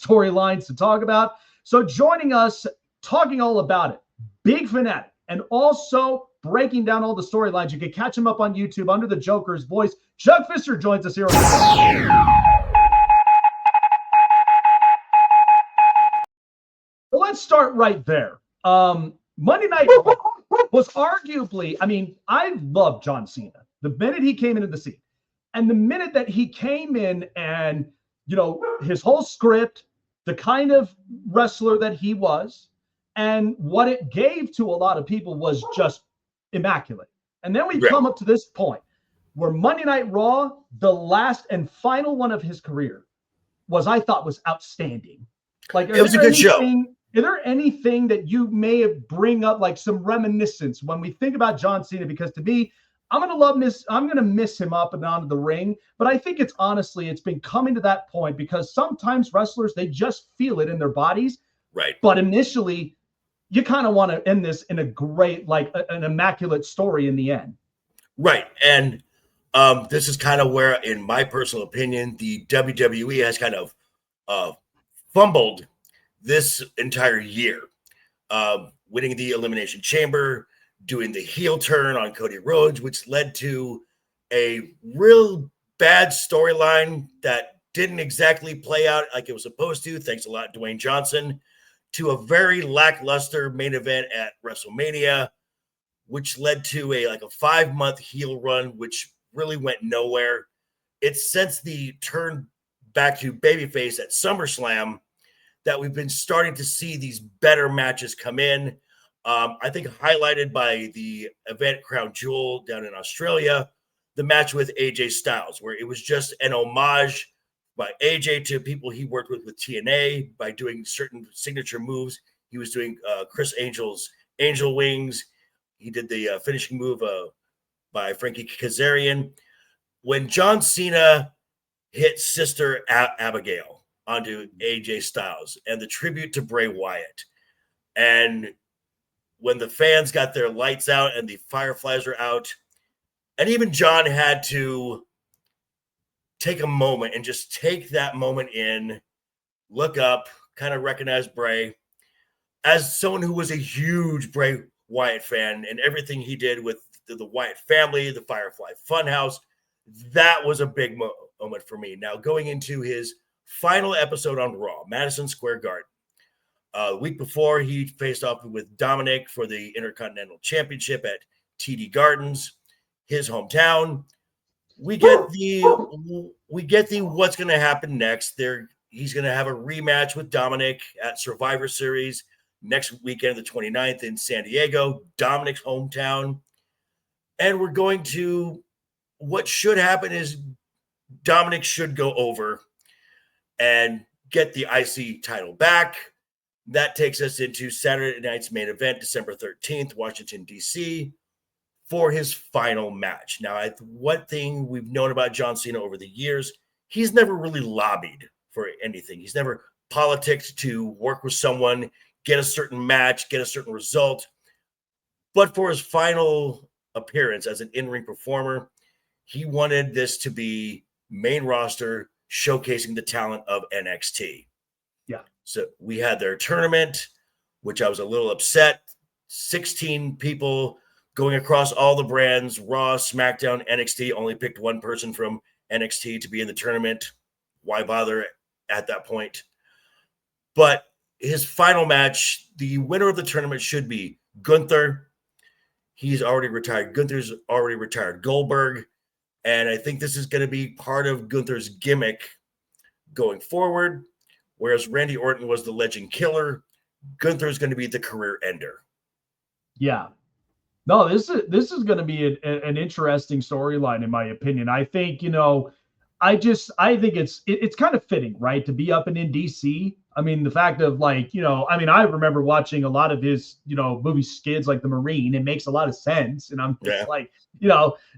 storylines to talk about. So joining us, talking all about it, big fanatic, and also breaking down all the storylines. You can catch him up on YouTube under the Joker's voice. Chuck Pfister joins us here on the Well, let's start right there. Monday Night was arguably, I mean, I love John Cena. The minute he came into the scene, and the minute that he came in and, you know, his whole script, the kind of wrestler that he was, and what it gave to a lot of people was just immaculate. And then we come up to this point where Monday Night Raw, the last and final one of his career, I thought was outstanding. Like, it was a good show. Is there anything that you may have bring up, like some reminiscence when we think about John Cena? Because to me, I'm gonna miss him up and down to the ring. But I think it's been coming to that point because sometimes wrestlers, they just feel it in their bodies. Right. But initially, you kind of want to end this in a great, like an immaculate story in the end. Right. And this is kind of where, in my personal opinion, the WWE has kind of fumbled this entire year, winning the Elimination Chamber, doing the heel turn on Cody Rhodes, which led to a real bad storyline that didn't exactly play out like it was supposed to. Thanks a lot, Dwayne Johnson, to a very lackluster main event at WrestleMania, which led to a 5-month heel run, which really went nowhere. It's since the turn back to babyface at SummerSlam that we've been starting to see these better matches come in. I think highlighted by the event Crown Jewel down in Australia, the match with AJ Styles, where it was just an homage by AJ to people he worked with TNA by doing certain signature moves. He was doing Chris Angel's Angel Wings. He did the finishing move by Frankie Kazarian. When John Cena hit Sister Abigail onto AJ Styles and the tribute to Bray Wyatt, and when the fans got their lights out and the fireflies were out, and even John had to take a moment and just take that moment in, look up, kind of recognize Bray. As someone who was a huge Bray Wyatt fan and everything he did with the Wyatt family, the Firefly Funhouse, that was a big moment for me. Now, going into his final episode on Raw, Madison Square Garden, a week before, he faced off with Dominic for the Intercontinental Championship at TD Gardens, his hometown. We get the what's going to happen next. He's going to have a rematch with Dominic at Survivor Series next weekend, the 29th in San Diego, Dominic's hometown. And we're going to, what should happen is Dominic should go over and get the IC title back. That takes us into Saturday night's main event, December 13th, Washington, D.C., for his final match. Now, one thing we've known about John Cena over the years, he's never really lobbied for anything. He's never politicked to work with someone, get a certain match, get a certain result. But for his final appearance as an in-ring performer, he wanted this to be main roster, showcasing the talent of NXT. Yeah. So we had their tournament, which I was a little upset. 16 people going across all the brands, Raw, SmackDown, NXT, only picked one person from NXT to be in the tournament. Why bother at that point? But his final match, the winner of the tournament should be Gunther. He's already retired. Gunther's already retired Goldberg. And I think this is going to be part of Gunther's gimmick going forward. Whereas Randy Orton was the legend killer, Gunther is going to be the career ender. Yeah. No, this is going to be an interesting storyline, in my opinion. I think, I think it's kind of fitting, right, to be up in DC. I mean, the fact of I remember watching a lot of his, movie skids like The Marine. It makes a lot of sense, and I'm just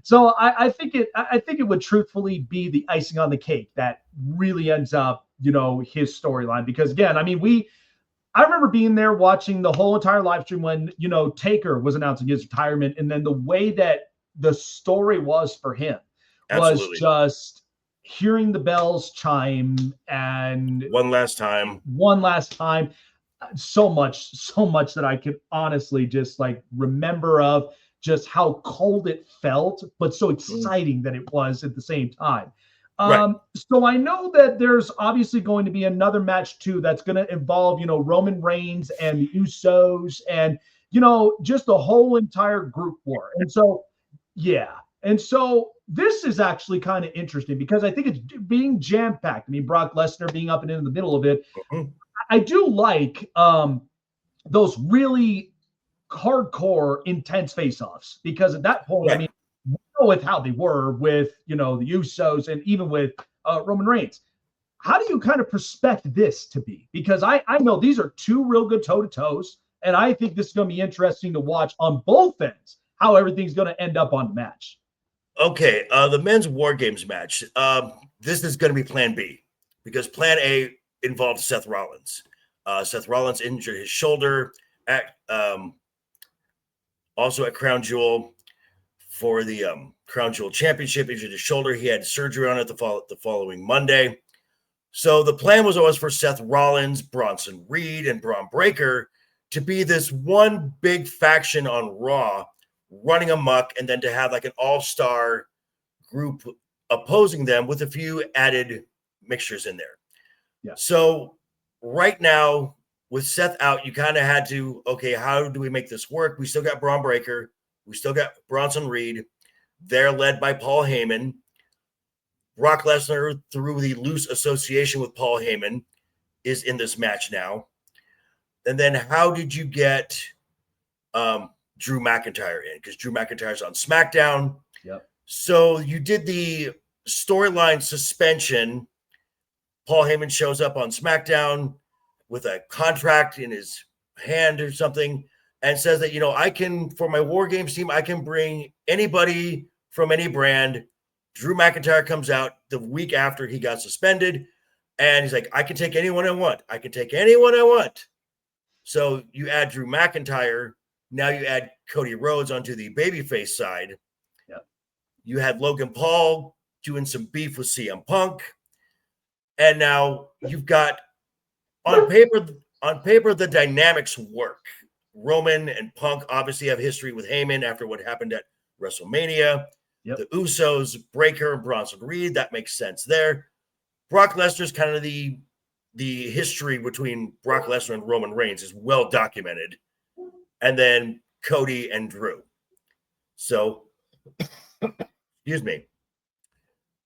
so I think it would truthfully be the icing on the cake that really ends up, his storyline. Because again, I remember being there watching the whole entire live stream when, Taker was announcing his retirement. And then the way that the story was for him was just hearing the bells chime and one last time. So much that I could honestly just like remember of just how cold it felt, but so exciting that it was at the same time. Right. So I know that there's obviously going to be another match too that's going to involve, Roman Reigns and the Usos and, just the whole entire group war. And so, yeah. And so this is actually kind of interesting because I think it's being jam-packed. I mean, Brock Lesnar being up and in the middle of it. Mm-hmm. I do like those really hardcore, intense face-offs because at that point, Right. I mean, we know with how they were with, the Usos and even with Roman Reigns. How do you kind of prospect this to be? Because I know these are two real good toe-to-toes, and I think this is going to be interesting to watch on both ends, how everything's going to end up on the match. Okay, the men's War Games match. This is going to be Plan B because Plan A involved Seth Rollins. Seth Rollins injured his shoulder at also at Crown Jewel for the Crown Jewel Championship. Injured his shoulder. He had surgery on it the following Monday. So the plan was always for Seth Rollins, Bronson Reed, and Braun Breaker to be this one big faction on Raw running amok, and then to have like an all-star group opposing them with a few added mixtures in there. Yeah. So right now, with Seth out, you kind of had to, okay, how do we make this work? We still got Braun Breaker. We still got Bronson Reed. They're led by Paul Heyman. Brock Lesnar, through the loose association with Paul Heyman, is in this match now. And then how did you get Drew McIntyre in? Because Drew McIntyre's on SmackDown. Yep. So you did the storyline suspension. Paul Heyman shows up on SmackDown with a contract in his hand or something and says that, I can, for my War Games team, I can bring anybody from any brand. Drew McIntyre comes out the week after he got suspended, and he's like, I can take anyone I want. I can take anyone I want. So you add Drew McIntyre. Now you add Cody Rhodes onto the babyface side. Yep. You had Logan Paul doing some beef with CM Punk. And now you've got on paper, the dynamics work. Roman and Punk obviously have history with Heyman after what happened at WrestleMania. Yep. The Usos, Breaker, and Bronson Reed, that makes sense there. Brock Lesnar's kind of the history between Brock Lesnar and Roman Reigns is well documented. And then Cody and Drew. So, excuse me.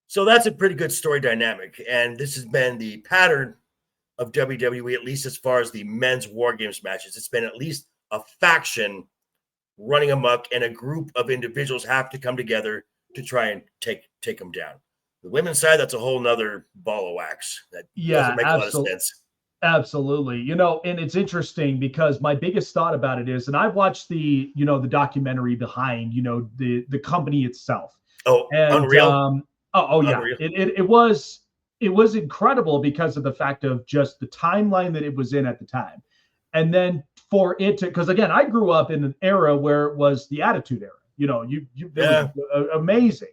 So that's a pretty good story dynamic. And this has been the pattern of WWE, at least as far as the men's War Games matches. It's been at least a faction running amok, and a group of individuals have to come together to try and take them down. The women's side, that's a whole nother ball of wax. That doesn't make a lot of sense. Absolutely. And it's interesting because my biggest thought about it is, and I've watched the documentary behind, the company itself. Oh, and, unreal. Yeah. It was incredible because of the fact of just the timeline that it was in at the time. And then for it to, because again, I grew up in an era where it was the Attitude Era. It was amazing.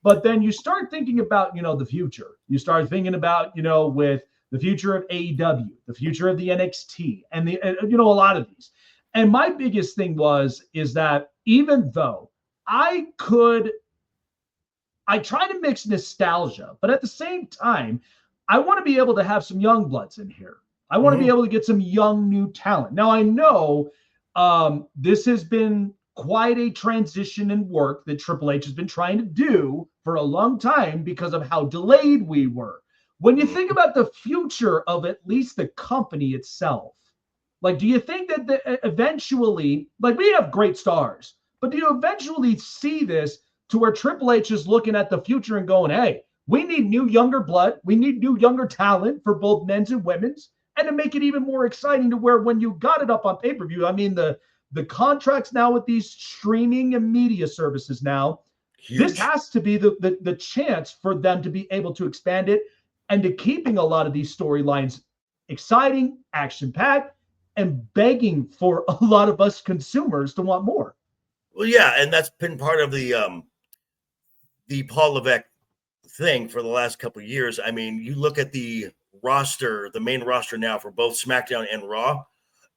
But then you start thinking about, the future. You start thinking about, with the future of AEW, the future of the NXT, and a lot of these. And my biggest thing is that even though I try to mix nostalgia, but at the same time, I want to be able to have some young bloods in here. I want to be able to get some young, new talent. Now, I know this has been quite a transition in work that Triple H has been trying to do for a long time because of how delayed we were. When you think about the future of at least the company itself, like, do you think that eventually, like, we have great stars, but do you eventually see this to where Triple H is looking at the future and going, hey, we need new, younger blood. We need new, younger talent for both men's and women's. And to make it even more exciting to where when you got it up on pay-per-view, I mean, the contracts now with these streaming and media services now, huge. This has to be the chance for them to be able to expand it and to keeping a lot of these storylines exciting, action-packed, and begging for a lot of us consumers to want more. Well, yeah, and that's been part of the Paul Levesque thing for the last couple of years. I mean, you look at the roster, the main roster now for both SmackDown and Raw,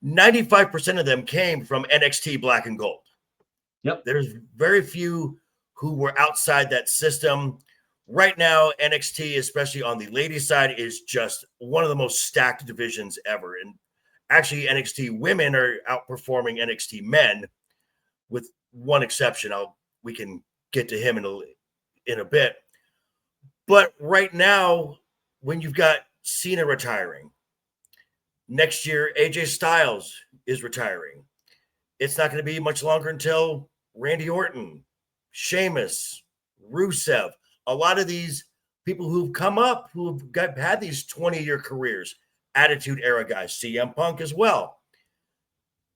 95% of them came from NXT Black and Gold. Yep. There's very few who were outside that system. Right now, NXT, especially on the ladies' side, is just one of the most stacked divisions ever. And actually, NXT women are outperforming NXT men, with one exception. We can get to him in a bit. But right now, when you've got Cena retiring, next year AJ Styles is retiring. It's not going to be much longer until Randy Orton, Sheamus, Rusev, a lot of these people who've come up, who've had these 20-year careers, Attitude Era guys, CM Punk as well.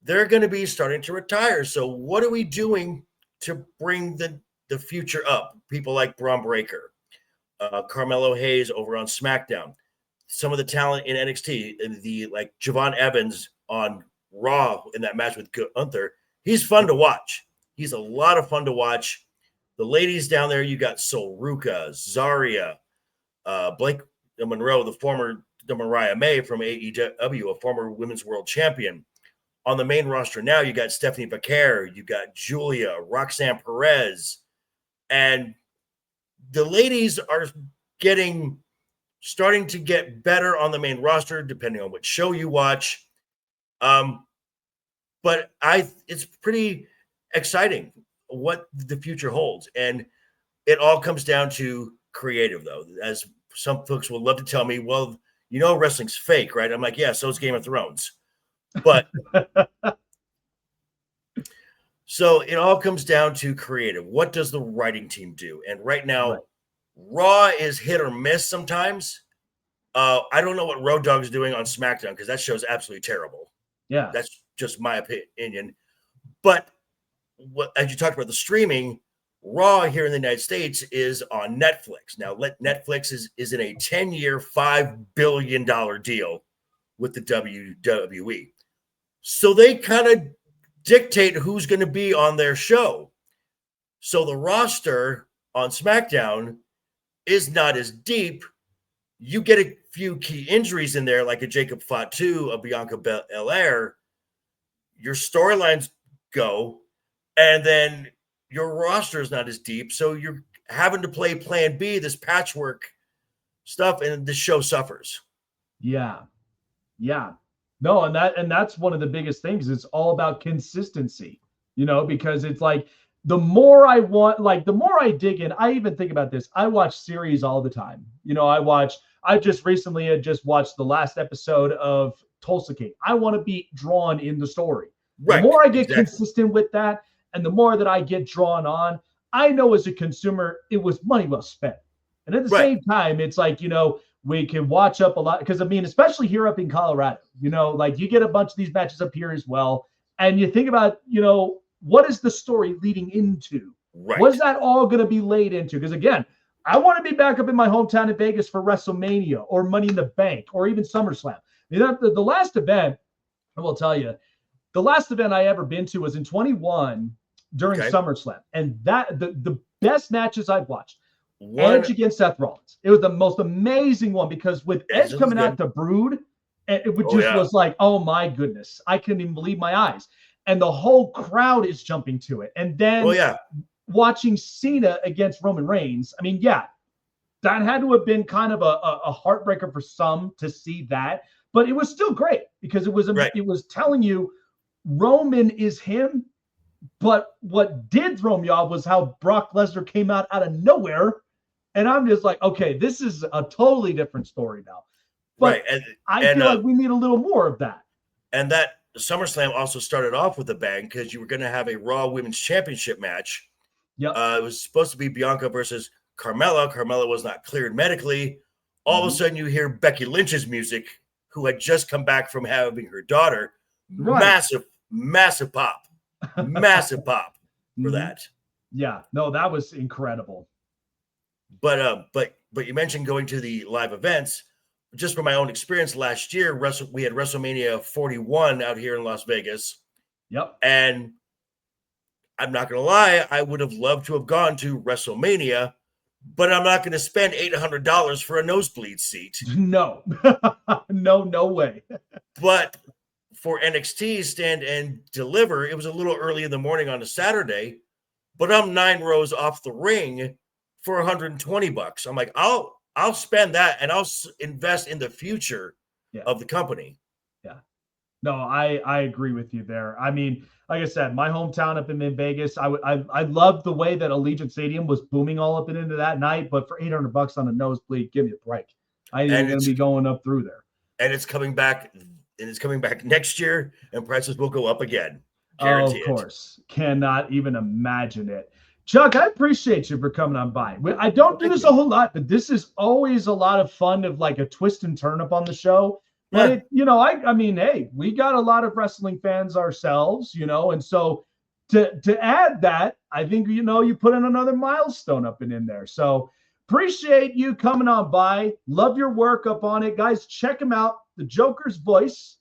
They're going to be starting to retire. So what are we doing to bring the future up? People like Braun Breaker, Carmelo Hayes over on SmackDown, some of the talent in NXT, and like Javon Evans on Raw in that match with Gunther. He's fun to watch. He's a lot of fun to watch. The ladies down there, you got Sol Ruka, Zarya, Blake Monroe, the former Mariah May from AEW, a former women's world champion. On the main roster now, you got Stephanie Becerra, you got Julia, Roxanne Perez, and the ladies are starting to get better on the main roster, depending on what show you watch. But it's pretty exciting what the future holds. And it all comes down to creative, though, as some folks will love to tell me, well, wrestling's fake, right? I'm like, yeah, so is Game of Thrones. But so it all comes down to creative. What does the writing team do? And right now, Raw is hit or miss sometimes. I don't know what Road Dogg's doing on SmackDown because that show's absolutely terrible. Yeah. That's just my opinion. But as you talked about the streaming, Raw here in the United States is on Netflix. Now, Netflix is in a 10-year, $5 billion deal with the WWE. So they kind of dictate who's going to be on their show. So the roster on SmackDown is not as deep. You get a few key injuries in there, like a Jacob Fatu, a Bianca Belair. Your storylines go, and then your roster is not as deep. So you're having to play plan B, this patchwork stuff, and the show suffers. Yeah. Yeah. No, and that's one of the biggest things. It's all about consistency, because it's like the more I dig in, I even think about this. I watch series all the time. I just recently had just watched the last episode of Tulsa King. I want to be drawn in the story. Right. The more I get consistent with that, and the more that I get drawn on, I know as a consumer, it was money well spent. And at the same time, it's like, we can watch up a lot because, especially here up in Colorado, you get a bunch of these matches up here as well. And you think about, what is the story leading into? Right. What is that all going to be laid into? Because again, I want to be back up in my hometown in Vegas for WrestleMania or Money in the Bank or even SummerSlam. The last event, I will tell you, the last event I ever been to was in 21 during SummerSlam. And that the best matches I've watched. Edge against Seth Rollins. It was the most amazing one because with Edge coming out to Brood, it was like, oh my goodness, I couldn't even believe my eyes. And the whole crowd is jumping to it. And then watching Cena against Roman Reigns, that had to have been kind of a heartbreaker for some to see that, but it was still great because it was telling you Roman is him. But what did throw me off was how Brock Lesnar came out of nowhere. And I'm just like, okay, this is a totally different story now. But I feel like we need a little more of that. And that SummerSlam also started off with a bang because you were going to have a Raw Women's Championship match. It was supposed to be Bianca versus Carmella. Carmella was not cleared medically. All of a sudden, you hear Becky Lynch's music, who had just come back from having her daughter. Massive pop. Massive pop for that. Yeah, no, that was incredible. But you mentioned going to the live events. Just from my own experience last year, we had WrestleMania 41 out here in Las Vegas. Yep. And I'm not going to lie, I would have loved to have gone to WrestleMania, but I'm not going to spend $800 for a nosebleed seat. No, no way. But for NXT Stand and Deliver, it was a little early in the morning on a Saturday, but I'm 9 rows off the ring for $120. I'm like, I'll spend that and I'll invest in the future of the company. Yeah. No, I agree with you there. I mean, like I said, my hometown up in Vegas, I loved the way that Allegiant Stadium was booming all up and into that night, but for $800 on a nosebleed, give me a break. I ain't even going to be going up through there. And it's coming back, next year, and prices will go up again. Guaranteed. Oh, of course. Cannot even imagine it. Chuck, I appreciate you for coming on by. I don't do this a whole lot, but this is always a lot of fun of like a twist and turn up on the show. But I mean, hey, we got a lot of wrestling fans ourselves, and so to add that, I think you put in another milestone up and in there. So appreciate you coming on by. Love your work up on it, guys. Check him out, The Joker's Voice.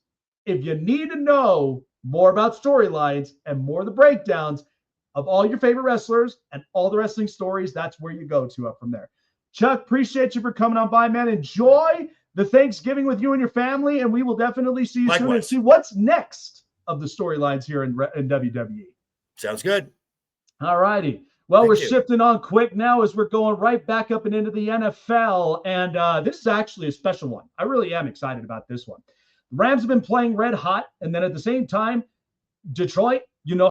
If you need to know more about storylines and more of the breakdowns of all your favorite wrestlers and all the wrestling stories, that's where you go to up from there. Chuck, appreciate you for coming on by, man. Enjoy the Thanksgiving with you and your family, and we will definitely see you soon and see what's next of the storylines here in WWE. Sounds good. All righty. Well, we're shifting on quick now as we're going right back up and into the NFL, and this is actually a special one. I really am excited about this one. The Rams have been playing red hot, and then at the same time, Detroit